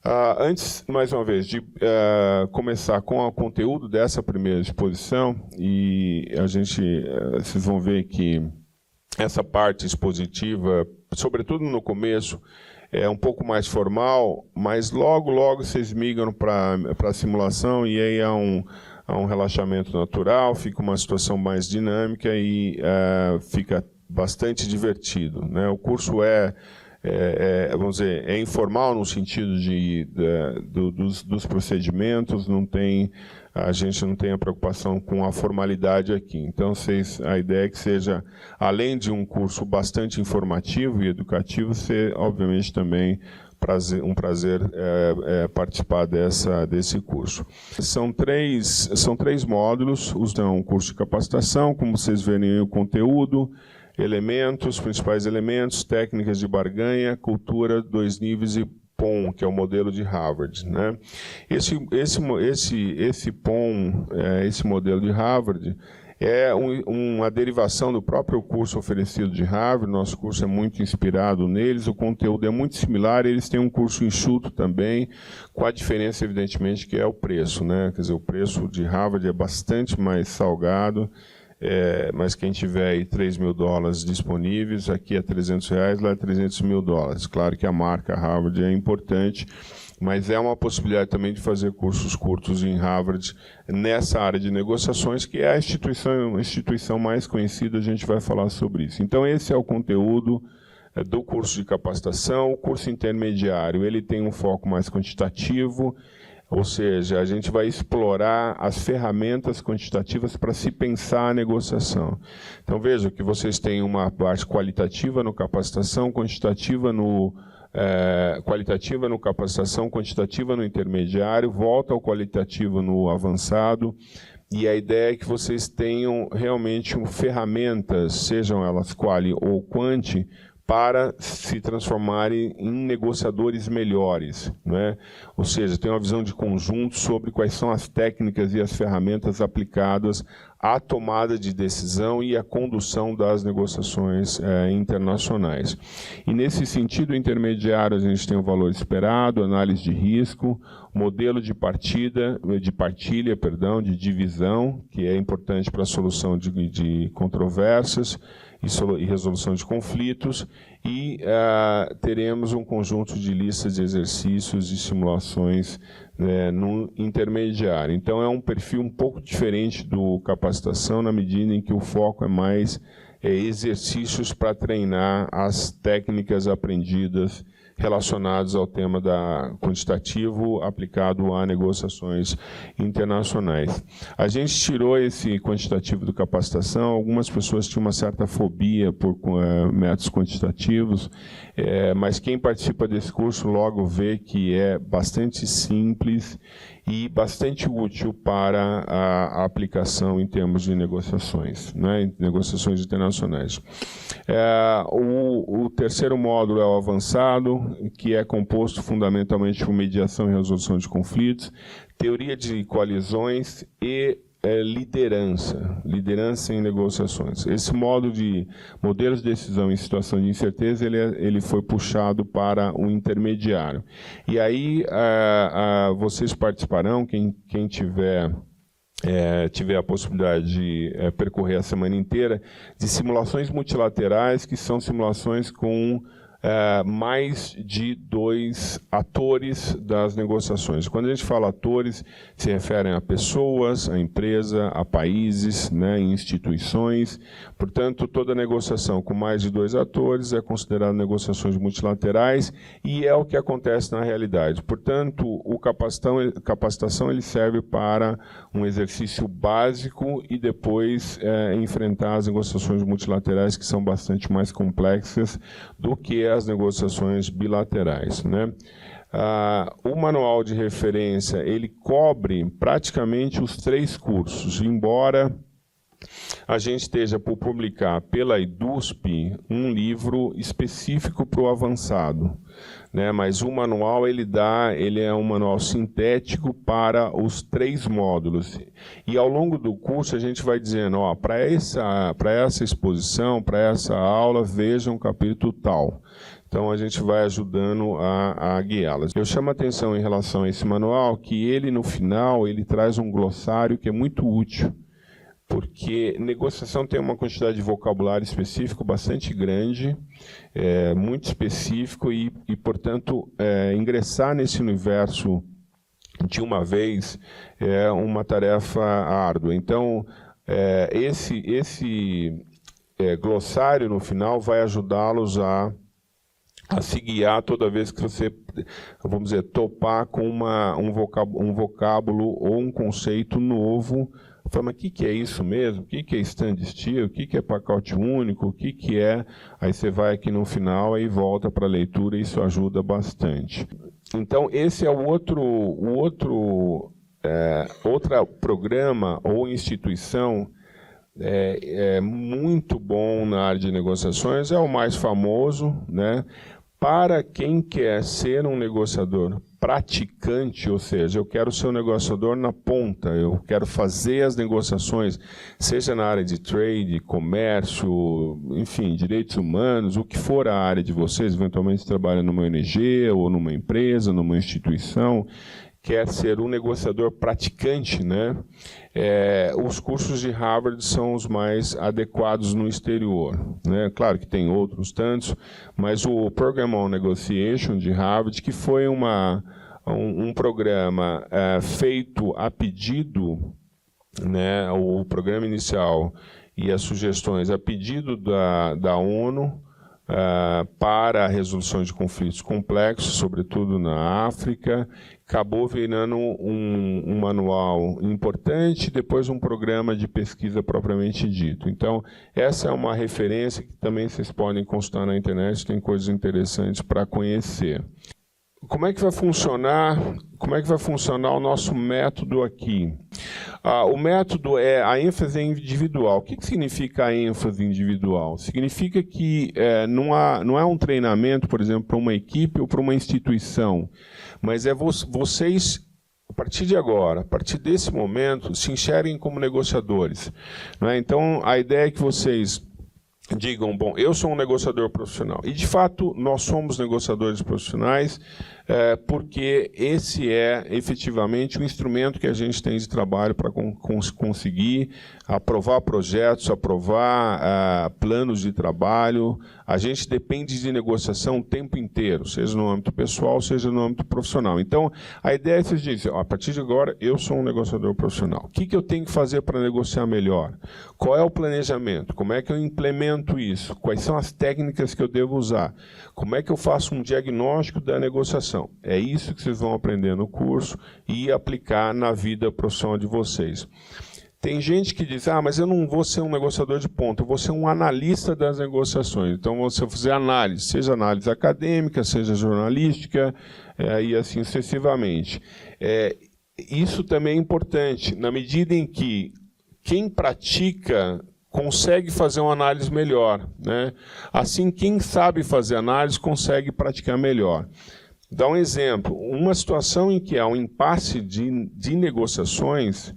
Antes, mais uma vez, de começar com o conteúdo dessa primeira exposição, e vocês vão ver que essa parte expositiva, sobretudo no começo, é um pouco mais formal, mas logo vocês migram para a simulação e aí há um relaxamento natural, fica uma situação mais dinâmica e fica bastante divertido, né? O curso vamos dizer, é informal no sentido dos procedimentos, a gente não tem a preocupação com a formalidade aqui. Então, a ideia é que seja, além de um curso bastante informativo e educativo, ser, obviamente, também um prazer participar desse curso. São três módulos, um curso de capacitação, como vocês verem o conteúdo, elementos, principais elementos, técnicas de barganha, cultura, 2 níveis e POM, que é o modelo de Harvard, né? Esse POM, esse modelo de Harvard, é uma derivação do próprio curso oferecido de Harvard. Nosso curso é muito inspirado neles, o conteúdo é muito similar, eles têm um curso enxuto também, com a diferença, evidentemente, que é o preço, né? Quer dizer, o preço de Harvard é bastante mais salgado, mas quem tiver aí $3.000 disponíveis, aqui é R$300, lá é $300.000. Claro que a marca Harvard é importante, mas é uma possibilidade também de fazer cursos curtos em Harvard nessa área de negociações, que é a instituição mais conhecida, a gente vai falar sobre isso. Então, esse é o conteúdo do curso de capacitação. O curso intermediário, ele tem um foco mais quantitativo, ou seja, a gente vai explorar as ferramentas quantitativas para se pensar a negociação. Então, veja que vocês têm uma parte qualitativa no capacitação, qualitativa no capacitação, quantitativa no intermediário, volta ao qualitativo no avançado, e a ideia é que vocês tenham realmente ferramentas, sejam elas quali ou quanti, para se transformarem em negociadores melhores, né? Ou seja, tem uma visão de conjunto sobre quais são as técnicas e as ferramentas aplicadas à tomada de decisão e à condução das negociações internacionais. E nesse sentido intermediário, a gente tem o valor esperado, análise de risco, modelo de partilha, de divisão, que é importante para a solução de controvérsias e resolução de conflitos, e teremos um conjunto de listas de exercícios e simulações no intermediário. Então, é um perfil um pouco diferente do capacitação, na medida em que o foco é mais exercícios para treinar as técnicas aprendidas relacionados ao tema quantitativo aplicado a negociações internacionais. A gente tirou esse quantitativo do capacitação, algumas pessoas tinham uma certa fobia por métodos quantitativos, mas quem participa desse curso logo vê que é bastante simples e bastante útil para a aplicação em termos de negociações, né, negociações internacionais. O terceiro módulo é o avançado, que é composto fundamentalmente por mediação e resolução de conflitos, teoria de coalizões e liderança em negociações. Esse modo de modelos de decisão em situação de incerteza, ele foi puxado para o intermediário. E aí vocês participarão, quem tiver a possibilidade de percorrer a semana inteira, de simulações multilaterais, que são simulações com mais de 2 atores das negociações. Quando a gente fala atores, se referem a pessoas, a empresa, a países, né, instituições. Portanto, toda negociação com mais de 2 atores é considerada negociações multilaterais e é o que acontece na realidade. Portanto, o capacitação ele serve para um exercício básico e depois enfrentar as negociações multilaterais, que são bastante mais complexas do que as negociações bilaterais, né? O manual de referência, ele cobre praticamente os 3 cursos, embora a gente esteja por publicar pela IDUSP um livro específico para o avançado, né? Mas o manual ele é um manual sintético para os 3 módulos. E ao longo do curso a gente vai dizendo, para essa exposição, para essa aula, vejam o capítulo tal. Então, a gente vai ajudando a guiá-las. Eu chamo a atenção em relação a esse manual, que ele, no final, ele traz um glossário que é muito útil, porque negociação tem uma quantidade de vocabulário específico bastante grande, muito específico, e portanto, ingressar nesse universo de uma vez é uma tarefa árdua. Então, esse glossário, no final, vai ajudá-los a se guiar toda vez que você, vamos dizer, topar com um vocábulo ou um conceito novo. Fala, mas o que é isso mesmo? O que é stand still? O que é pacote único? O que é? Aí você vai aqui no final e volta para a leitura, e isso ajuda bastante. Então, esse é o outro programa ou instituição muito bom na área de negociações, é o mais famoso, né? Para quem quer ser um negociador praticante, ou seja, eu quero ser um negociador na ponta, eu quero fazer as negociações, seja na área de trade, comércio, enfim, direitos humanos, o que for a área de vocês, eventualmente trabalha numa ONG, ou numa empresa, numa instituição, quer ser um negociador praticante, né? Os cursos de Harvard são os mais adequados no exterior, né? Claro que tem outros tantos, mas o Program on Negotiation de Harvard, que foi um programa feito a pedido, né? O programa inicial e as sugestões a pedido da ONU, para a resolução de conflitos complexos, sobretudo na África, acabou virando um manual importante, depois um programa de pesquisa propriamente dito. Então, essa é uma referência que também vocês podem consultar na internet, tem coisas interessantes para conhecer. Como é que vai funcionar o nosso método aqui? O método a ênfase individual. O que significa a ênfase individual? Significa que não é um treinamento, por exemplo, para uma equipe ou para uma instituição, mas vocês, a partir de agora, a partir desse momento, se enxerguem como negociadores, né? Então, a ideia é que vocês digam, bom, eu sou um negociador profissional. E, de fato, nós somos negociadores profissionais, porque esse é, efetivamente, o instrumento que a gente tem de trabalho para conseguir aprovar projetos, aprovar planos de trabalho. A gente depende de negociação o tempo inteiro, seja no âmbito pessoal, seja no âmbito profissional. Então, a ideia é que vocês dizem, a partir de agora, eu sou um negociador profissional. O que eu tenho que fazer para negociar melhor? Qual é o planejamento? Como é que eu implemento isso? Quais são as técnicas que eu devo usar? Como é que eu faço um diagnóstico da negociação? É isso que vocês vão aprender no curso e aplicar na vida profissional de vocês. Tem gente que diz, mas eu não vou ser um negociador de ponta, eu vou ser um analista das negociações. Então, você fazer análise, seja análise acadêmica, seja jornalística, e assim sucessivamente. Isso também é importante, na medida em que quem pratica consegue fazer uma análise melhor, né? Assim, quem sabe fazer análise consegue praticar melhor. Dá um exemplo, uma situação em que há um impasse de negociações,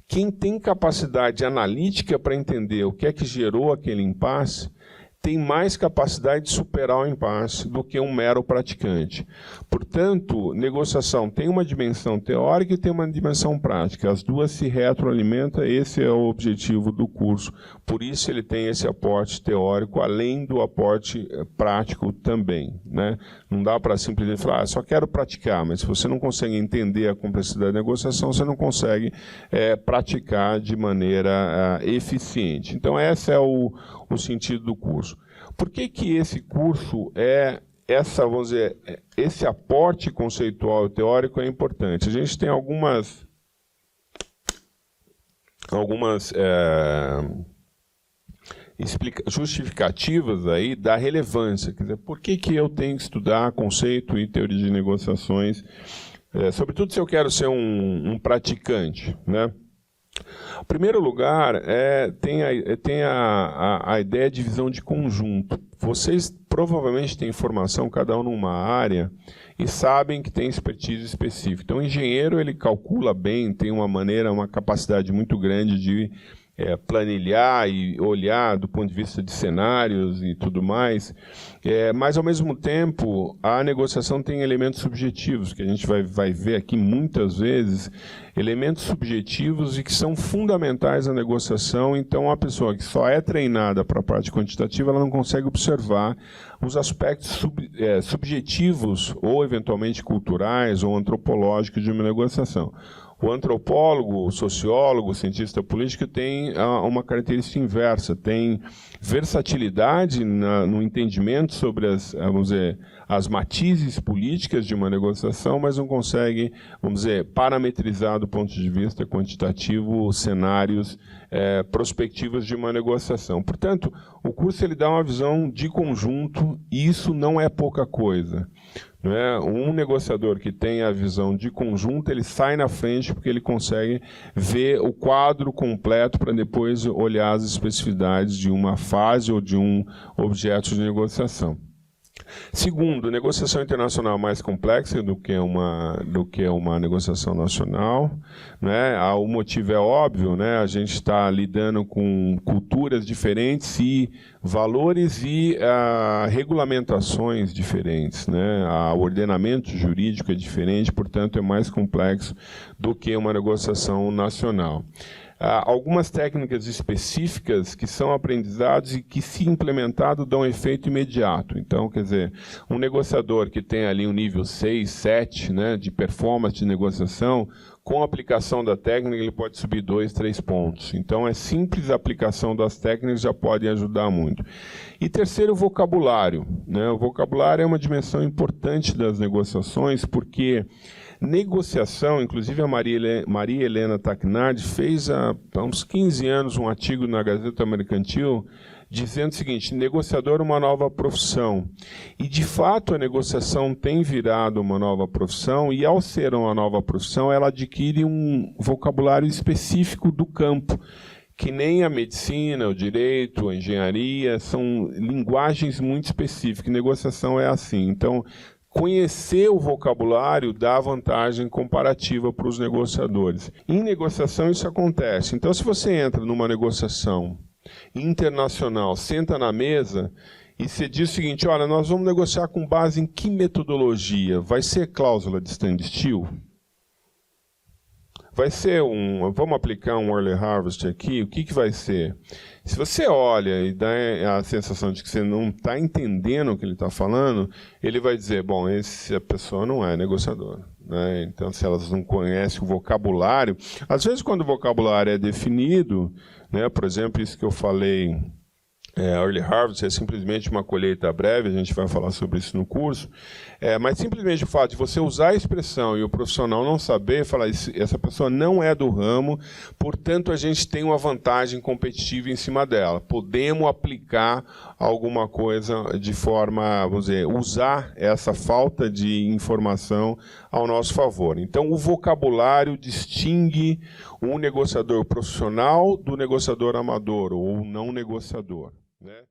quem tem capacidade analítica para entender o que é que gerou aquele impasse, tem mais capacidade de superar o impasse do que um mero praticante. Portanto, negociação tem uma dimensão teórica e tem uma dimensão prática. As duas se retroalimentam, esse é o objetivo do curso. Por isso ele tem esse aporte teórico, além do aporte prático também, né? Não dá para simplesmente falar, só quero praticar, mas se você não consegue entender a complexidade da negociação, você não consegue praticar de maneira eficiente. Então, esse é o sentido do curso. Por que esse curso vamos dizer, esse aporte conceitual e teórico é importante? A gente tem algumas justificativas aí da relevância. Quer dizer, por que eu tenho que estudar conceito e teoria de negociações? Sobretudo se eu quero ser um praticante, né? Em primeiro lugar, tem a ideia de visão de conjunto. Vocês provavelmente têm formação, cada um numa área, e sabem que tem expertise específica. Então, o engenheiro, ele calcula bem, tem uma capacidade muito grande de planilhar e olhar do ponto de vista de cenários e tudo mais, mas, ao mesmo tempo, a negociação tem elementos subjetivos, que a gente vai ver aqui muitas vezes, elementos subjetivos e que são fundamentais na negociação. Então, a pessoa que só é treinada para a parte quantitativa, ela não consegue observar os aspectos subjetivos ou, eventualmente, culturais ou antropológicos de uma negociação. O antropólogo, o sociólogo, o cientista político tem uma característica inversa, tem versatilidade no entendimento sobre as matizes políticas de uma negociação, mas não consegue, parametrizar do ponto de vista quantitativo os cenários prospectivos de uma negociação. Portanto, o curso ele dá uma visão de conjunto e isso não é pouca coisa. Não é? Um negociador que tem a visão de conjunto, ele sai na frente porque ele consegue ver o quadro completo para depois olhar as especificidades de uma fase ou de um objeto de negociação. Segundo, negociação internacional é mais complexa do que uma negociação nacional, né? O motivo é óbvio, né? A gente está lidando com culturas diferentes e valores e regulamentações diferentes, né? O ordenamento jurídico é diferente, portanto é mais complexo do que uma negociação nacional. Algumas técnicas específicas que são aprendizados e que, se implementado, dão efeito imediato. Então, quer dizer, um negociador que tem ali um nível 6, 7, né, de performance de negociação, com a aplicação da técnica, ele pode subir 2, 3 pontos. Então, é simples a aplicação das técnicas, já pode ajudar muito. E terceiro, o vocabulário, né? O vocabulário é uma dimensão importante das negociações, porque negociação, inclusive a Maria Helena Tacnardi fez há uns 15 anos um artigo na Gazeta Mercantil dizendo o seguinte: negociador é uma nova profissão. E, de fato, a negociação tem virado uma nova profissão e, ao ser uma nova profissão, ela adquire um vocabulário específico do campo, que nem a medicina, o direito, a engenharia, são linguagens muito específicas. Negociação é assim. Então, conhecer o vocabulário dá vantagem comparativa para os negociadores. Em negociação isso acontece. Então, se você entra numa negociação internacional, senta na mesa e você diz o seguinte: olha, nós vamos negociar com base em que metodologia? Vai ser cláusula de standstill? Vai ser vamos aplicar um early harvest aqui? O que vai ser? Se você olha e dá a sensação de que você não está entendendo o que ele está falando, ele vai dizer, bom, essa pessoa não é negociador, né? Então, se elas não conhecem o vocabulário, às vezes quando o vocabulário é definido, né, por exemplo, isso que eu falei, early harvest é simplesmente uma colheita breve, a gente vai falar sobre isso no curso, mas simplesmente o fato de você usar a expressão e o profissional não saber, falar, essa pessoa não é do ramo, portanto a gente tem uma vantagem competitiva em cima dela. Podemos aplicar alguma coisa de forma, vamos dizer, usar essa falta de informação ao nosso favor. Então o vocabulário distingue um negociador profissional do negociador amador ou não negociador, né?